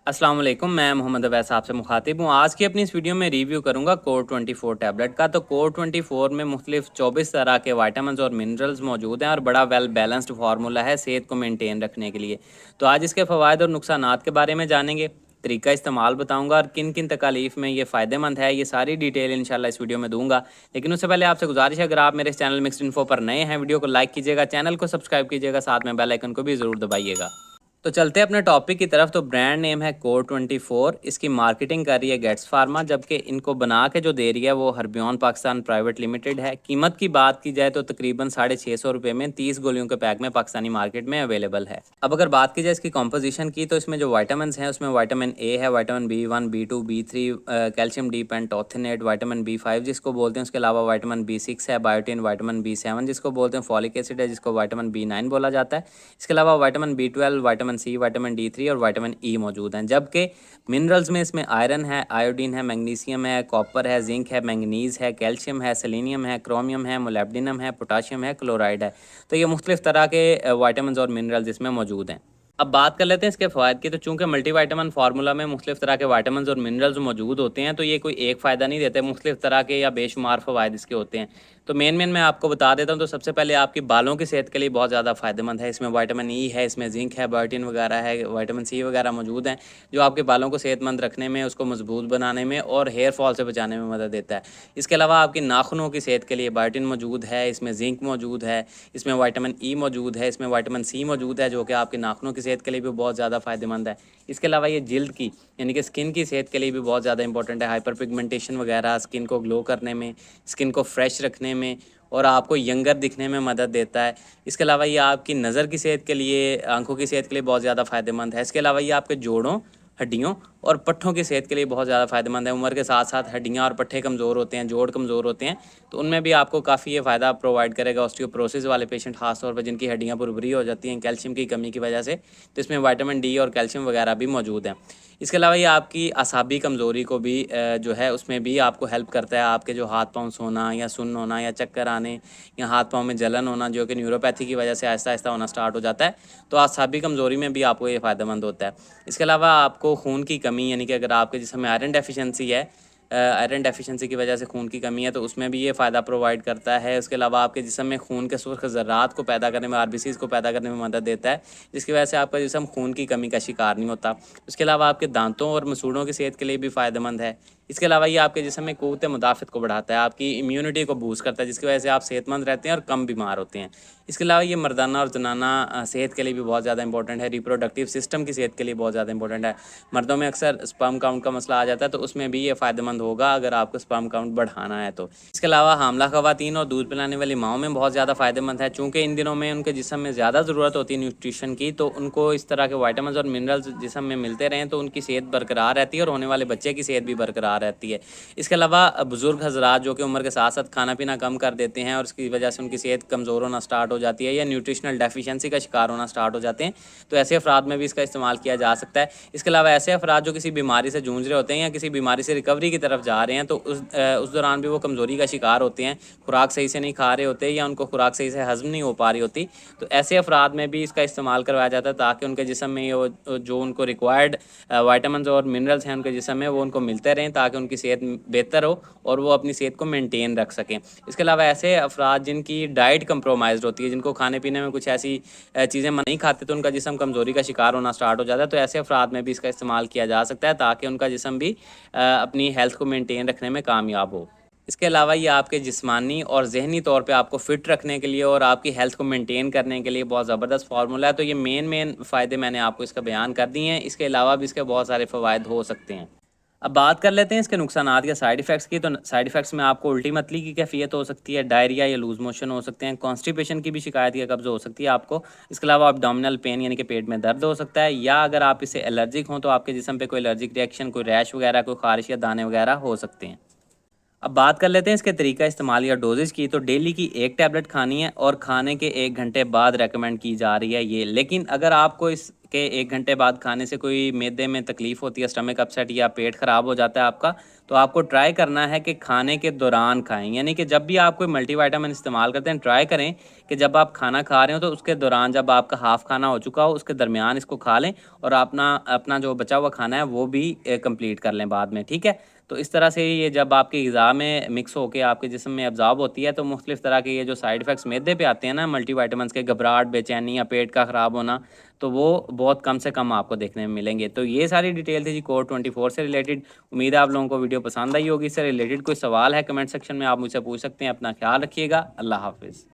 अस्सलाम वालेकुम, मैं मोहम्मद अवैस आपसे मुखातिब हूँ। आज की अपनी इस वीडियो में रिव्यू करूँगा कोर 24 टैबलेट का। तो कोर 24 में मुख्तलिफ 24 तरह के वाइटामिन और मिनरल्स मौजूद हैं और बड़ा वेल बैलेंस्ड फार्मूला है सेहत को मेंटेन रखने के लिए। तो आज इसके फ़वाइद और नुकसानात के बारे में जानेंगे, तरीका इस्तेमाल बताऊँगा और किन किन तकालीफ में ये फ़ायदेमंद है, ये सारी डिटेल इंशाल्लाह इस वीडियो में दूंगा। लेकिन उससे पहले आपसे गुजारिश है, अगर आप मेरे इस चैनल मिक्स्ड इन्फो पर नए हैं, वीडियो को लाइक कीजिएगा, चैनल को सब्सक्राइब कीजिएगा, साथ में बेल आइकन को भी ज़रूर दबाइएगा। तो चलते हैं अपने टॉपिक की तरफ। तो ब्रांड नेम है कोर 24। इसकी मार्केटिंग कर रही है गेट्स फार्मा, जबकि इनको बना के जो दे रही है वो हर्बियन पाकिस्तान प्राइवेट लिमिटेड है। कीमत की बात की जाए तो तकरीबन 650 रुपये में 30 गोलियों के पैक में पाकिस्तानी मार्केट में अवेलेबल है। अब अगर बात की जाए इसकी कॉम्पोजिशन की, तो इसमें जो वाइटामिन हैं उसमें वाइटामिन ए है, vitamin B1, B2, B3, calcium D pantothenate, vitamin B5 जिसको बोलते हैं, उसके अलावा वाइटामिन B6 है, बायोटिन, वाइटामिन B7 जिसको बोलते हैं, फॉलिक एसिड है जिसको वाइटामिन B9 बोला जाता है। इसके अलावा vitamin B12, vitamin C, vitamin D3 और वाइटामिन ई मौजूद हैं। जबकि मिनरल्स में इसमें आयरन है, आयोडीन है, मैग्नीशियम है, कॉपर है, जिंक है, मैंगनीज़ है, कैल्शियम है, सेलेनियम है, क्रोमियम है, मोलिब्डेनम है, पोटाशियम है, क्लोराइड है। तो ये मुख्तलिफ तरह के वाइटामिन और मिनरल्स इसमें मौजूद हैं। अब बात कर लेते हैं इसके फ़वाइद की। तो चूँकि मल्टीविटामिन फार्मूला में मुख्तलिफ तरह के वाइटामिन और मिनरल्स मौजूद होते हैं, तो ये कोई एक फ़ायदा नहीं देते, मुख्तलिफ तरह के या बेशुमार फ़वाइद इसके होते हैं। तो मेन मैं आपको बता देता हूँ। तो सबसे पहले आपकी बालों की सेहत के लिए बहुत ज़्यादा फ़ायदेमंद है। इसमें वाइटामिन ई है, इसमें जिंक है, बायोटिन वगैरह है, वाइटामिन सी वगैरह मौजूद हैं, जो आपके बालों को सेहतमंद रखने में, उसको मजबूत बनाने में और हेयर फॉल से बचाने में मदद देता है। इसके अलावा आपकी नाखूनों की सेहत के लिए बायोटिन मौजूद है, इसमें जिंक मौजूद है, इसमें वाइटामिन ई मौजूद है, इसमें वाइटामिन सी मौजूद है, जो कि आपके नाखूनों की सेहत के लिए भी बहुत ज़्यादा फ़ायदेमंद है। इसके अलावा ये जिल्द की यानी कि स्किन की सेहत के लिए भी बहुत ज़्यादा इंपॉर्टेंट है। हाइपर पिगमेंटेशन वगैरह, स्किन को ग्लो करने में, स्किन को फ्रेश रखने में और आपको यंगर दिखने में मदद देता है। इसके अलावा ये आपकी नज़र की सेहत के लिए, आंखों की सेहत के लिए बहुत ज़्यादा फ़ायदेमंद है। इसके अलावा ये आपके जोड़ों, हड्डियों और पट्ठों की सेहत के लिए बहुत ज़्यादा फ़ायदेमंद है। उम्र के साथ साथ हड्डियाँ और पट्ठे कमज़ोर होते हैं, जोड़ कमज़ोर होते हैं, तो उनमें भी आपको काफ़ी ये फ़ायदा प्रोवाइड करेगा। ऑस्टियोपोरोसिस वाले पेशेंट ख़ास तौर पर जिनकी हड्डियाँ भुरभुरी हो जाती हैं कैल्शियम की कमी की वजह से, तो इसमें विटामिन डी और कैल्शियम वगैरह भी मौजूद हैं। इसके अलावा ये आपकी असाबी कमज़ोरी को भी जो है उसमें भी आपको हेल्प करता है। आपके जो हाथ पाँव सोना या सुन्न होना या चक्कर आने या हाथ पाँव में जलन होना, जो कि न्यूरोपैथी की वजह से आहिस्ता आहिस्ता होना स्टार्ट हो जाता है, तो असाबी कमज़ोरी में भी आपको ये फ़ायदेमंद होता है। इसके अलावा आपको खून की कमी यानी कि अगर आपके जिस्म में आयरन डेफिशिएंसी है, आयरन डेफिशिएंसी की वजह से खून की कमी है, तो उसमें भी ये फ़ायदा प्रोवाइड करता है। उसके अलावा आपके जिस्म में खून के सुर्ख ज़र्रात को पैदा करने में, आरबीसीज़ को पैदा करने में मदद देता है, जिसकी वजह से आपका जिस्म खून की कमी का शिकार नहीं होता। उसके अलावा आपके दांतों और मसूड़ों की सेहत के लिए भी फ़ायदेमंद है। इसके अलावा ये आपके जिस्म में क़ुव्वत मुदाफ़त को बढ़ाता है, आपकी इम्यूनिटी को बूस्ट करता है, जिसकी वजह से आप सेहतमंद रहते हैं और कम बीमार होते हैं। इसके अलावा ये मर्दाना और जनाना सेहत के लिए भी बहुत ज़्यादा इंपॉर्टेंट है, रिप्रोडक्टिव सिस्टम की सेहत के लिए बहुत ज़्यादा इंपॉर्टेंट है। मर्दों में अक्सर स्पर्म काउंट का मसला आ जाता है, तो उसमें भी ये फ़ायदेमंद होगा अगर आपको स्पर्म काउंट बढ़ाना है तो। इसके अलावा हामला ख़वातीन और दूध पिलाने वाली माँओं में बहुत ज़्यादा फ़ायदेमंद है, चूँकि इन दिनों में उनके जिस्म में ज़्यादा ज़रूरत होती है न्यूट्रिशन की, तो उनको इस तरह के वाइटामिन और मिनरल्स जिस्म में मिलते रहें तो उनकी सेहत बरकरार रहती है और होने वाले बच्चे की सेहत भी बरकरार रहती है। इसके अलावा बुज़ुर्ग हज़रात जो कि उम्र के साथ साथ खाना पीना कम कर देते हैं और इसकी वजह से उनकी सेहत कमज़ोर होना स्टार्ट हो जाती है या न्यूट्रिशनल डेफिशिएंसी का शिकार होना स्टार्ट हो जाते हैं, तो ऐसे अफराद में भी इसका इस्तेमाल किया जा सकता है। इसके अलावा ऐसे अफराद जो किसी बीमारी से जूझ रहे होते हैं या किसी बीमारी से रिकवरी की तरफ जा रहे हैं, तो उस दौरान भी वो कमज़ोरी का शिकार होते हैं, खुराक सही से नहीं खा रहे होते या उनको खुराक सही से हज़म नहीं हो पा रही होती, तो ऐसे अफराद में भी इसका इस्तेमाल करवाया जाता है, ताकि उनके जिस्म में जो उनको रिक्वायर्ड वाइटामिन और मिनरल्स हैं उनके जिस्म में, वो उनको मिलते रहें, ताकि उनकी सेहत बेहतर हो और वो अपनी सेहत को मेंटेन रख सकें। इसके अलावा ऐसे अफराद जिनकी डाइट कंप्रोमाइज़्ड होती है, जिनको खाने पीने में कुछ ऐसी चीज़ें नहीं खाते, तो उनका जिस्म कमज़ोरी का शिकार होना स्टार्ट हो जाता है, तो ऐसे अफराद में भी इसका इस्तेमाल किया जा सकता है, ताकि उनका जिस्म भी अपनी हेल्थ को मेंटेन रखने में कामयाब हो। इसके अलावा ये आपके जिस्मानी और ज़हनी तौर पे आपको फ़िट रखने के लिए और आपकी हेल्थ को मेंटेन करने के लिए बहुत ज़बरदस्त फार्मूला है। तो ये मेन फ़ायदे मैंने आपको इसका बयान कर दिए हैं। इसके अलावा भी इसके बहुत सारे फ़वाइद हो सकते हैं। अब बात कर लेते हैं इसके नुकसानात या साइड इफ़ेक्ट्स की। तो साइड इफ़ेक्ट्स में आपको उल्टी मतली की कैफियत हो सकती है, डायरिया या लूज़ मोशन हो सकते हैं, कॉन्स्टिपेशन की भी शिकायत या कब्ज़ हो सकती है आपको। इसके अलावा एब्डोमिनल पेन यानी कि पेट में दर्द हो सकता है, या अगर आप इससे एलर्जिक हों तो आपके जिस्म पे कोई एलर्जिक रिएक्शन, कोई रैश वगैरह, कोई ख़ारिश या दाने वगैरह हो सकते हैं। अब बात कर लेते हैं इसके तरीका इस्तेमाल या डोजेज की। तो डेली की 1 टैबलेट खानी है और खाने के 1 घंटे बाद रेकमेंड की जा रही है ये। लेकिन अगर आपको इस کہ 1 घंटे बाद खाने से कोई मैदे में तकलीफ़ होती है, स्टमक अपसेट या पेट ख़राब हो जाता है आपका, तो आपको ट्राई करना है कि खाने के दौरान खाएँ। यानी कि जब भी आप कोई मल्टीविटामिन इस्तेमाल करते हैं, ट्राई करें कि जब आप खाना खा रहे हो तो उसके दौरान, जब आपका हाफ़ खाना हो चुका हो, उसके दरमियान इसको खा लें और अपना अपना जो बचा हुआ खाना है वो भी कंप्लीट कर लें बाद में, ठीक है? तो इस तरह से ये जब आपकी ग़िज़ा में मिक्स होके आपके जिस्म में अब्ज़ॉर्ब होती है, तो मुख्तलिफ़ तरह के ये जो साइड इफ़ेक्ट्स मैदे पे आते हैं ना मल्टीविटामिन्स के, घबराहट, बेचैनी या पेट का ख़राब होना, तो वो बहुत कम से कम आपको देखने में मिलेंगे। तो ये सारी डिटेल थी जी कोर 24 से रिलेटेड। उम्मीद है आप लोगों को वीडियो पसंद आई होगी। इससे रिलेटेड कोई सवाल है कमेंट सेक्शन में आप मुझसे पूछ सकते हैं। अपना ख़्याल रखिएगा। अल्लाह हाफ़िज़।